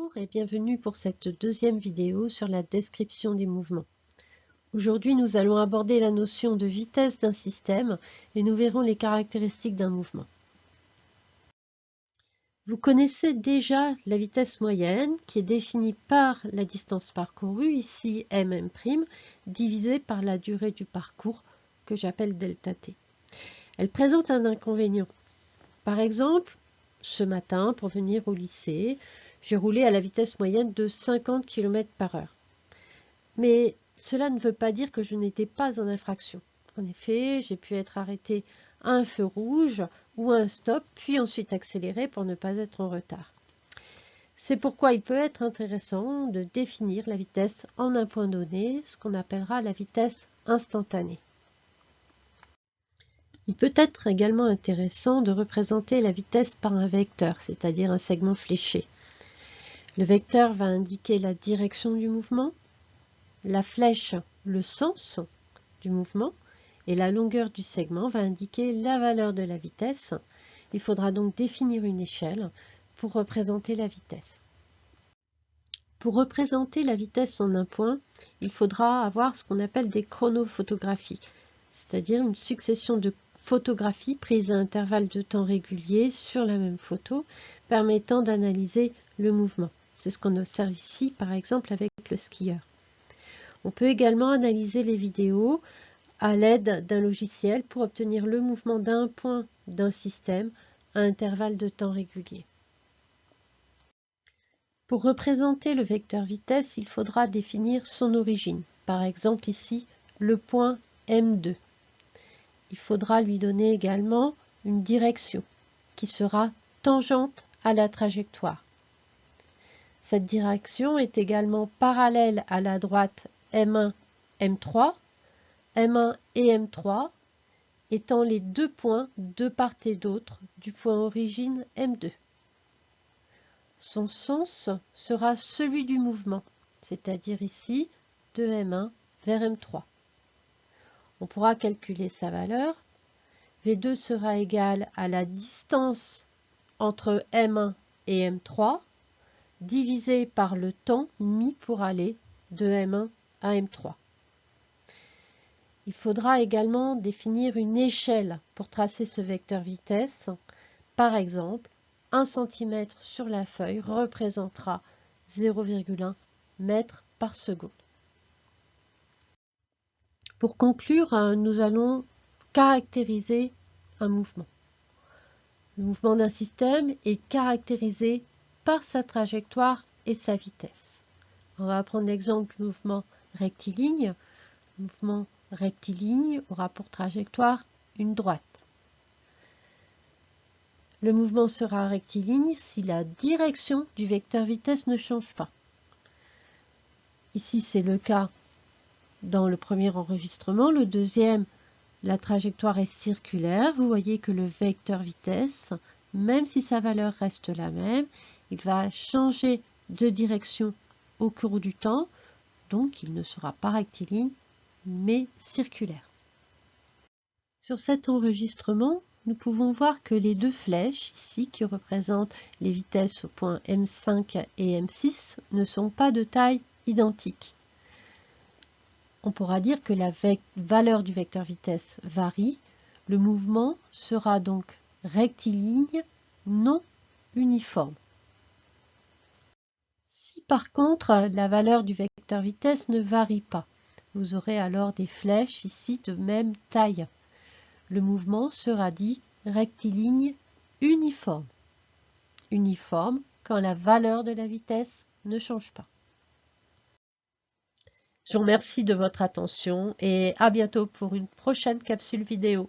Bonjour et bienvenue pour cette deuxième vidéo sur la description des mouvements. Aujourd'hui, nous allons aborder la notion de vitesse d'un système et nous verrons les caractéristiques d'un mouvement. Vous connaissez déjà la vitesse moyenne qui est définie par la distance parcourue, ici mm', divisée par la durée du parcours que j'appelle delta t. Elle présente un inconvénient. Par exemple, ce matin, pour venir au lycée, j'ai roulé à la vitesse moyenne de 50 km/h. Mais cela ne veut pas dire que je n'étais pas en infraction. En effet, j'ai pu être arrêté à un feu rouge ou à un stop, puis ensuite accéléré pour ne pas être en retard. C'est pourquoi il peut être intéressant de définir la vitesse en un point donné, ce qu'on appellera la vitesse instantanée. Il peut être également intéressant de représenter la vitesse par un vecteur, c'est-à-dire un segment fléché. Le vecteur va indiquer la direction du mouvement, la flèche le sens du mouvement et la longueur du segment va indiquer la valeur de la vitesse. Il faudra donc définir une échelle pour représenter la vitesse. Pour représenter la vitesse en un point, il faudra avoir ce qu'on appelle des chronophotographies, c'est-à-dire une succession de photographies prises à intervalles de temps réguliers sur la même photo, permettant d'analyser le mouvement. C'est ce qu'on observe ici, par exemple, avec le skieur. On peut également analyser les vidéos à l'aide d'un logiciel pour obtenir le mouvement d'un point d'un système à intervalles de temps réguliers. Pour représenter le vecteur vitesse, il faudra définir son origine. Par exemple ici, le point M2. Il faudra lui donner également une direction qui sera tangente à la trajectoire. Cette direction est également parallèle à la droite M1, M3, M1 et M3 étant les deux points de part et d'autre du point origine M2. Son sens sera celui du mouvement, c'est-à-dire ici de M1 vers M3. On pourra calculer sa valeur. V2 sera égal à la distance entre M1 et M3 divisé par le temps mis pour aller de M1 à M3. Il faudra également définir une échelle pour tracer ce vecteur vitesse. Par exemple, 1 cm sur la feuille représentera 0,1 mètre par seconde. Pour conclure, nous allons caractériser un mouvement. Le mouvement d'un système est caractérisé par sa trajectoire et sa vitesse. On va prendre l'exemple du mouvement rectiligne. Le mouvement rectiligne aura pour trajectoire une droite. Le mouvement sera rectiligne si la direction du vecteur vitesse ne change pas. Ici, c'est le cas dans le premier enregistrement. Le deuxième, la trajectoire est circulaire. Vous voyez que le vecteur vitesse, même si sa valeur reste la même, il va changer de direction au cours du temps. Donc, il ne sera pas rectiligne, mais circulaire. Sur cet enregistrement, nous pouvons voir que les deux flèches, ici, qui représentent les vitesses au point M5 et M6, ne sont pas de taille identique. On pourra dire que la valeur du vecteur vitesse varie. Le mouvement sera donc rectiligne, non uniforme. Si par contre, la valeur du vecteur vitesse ne varie pas, vous aurez alors des flèches ici de même taille. Le mouvement sera dit rectiligne uniforme. Uniforme quand la valeur de la vitesse ne change pas. Je vous remercie de votre attention et à bientôt pour une prochaine capsule vidéo.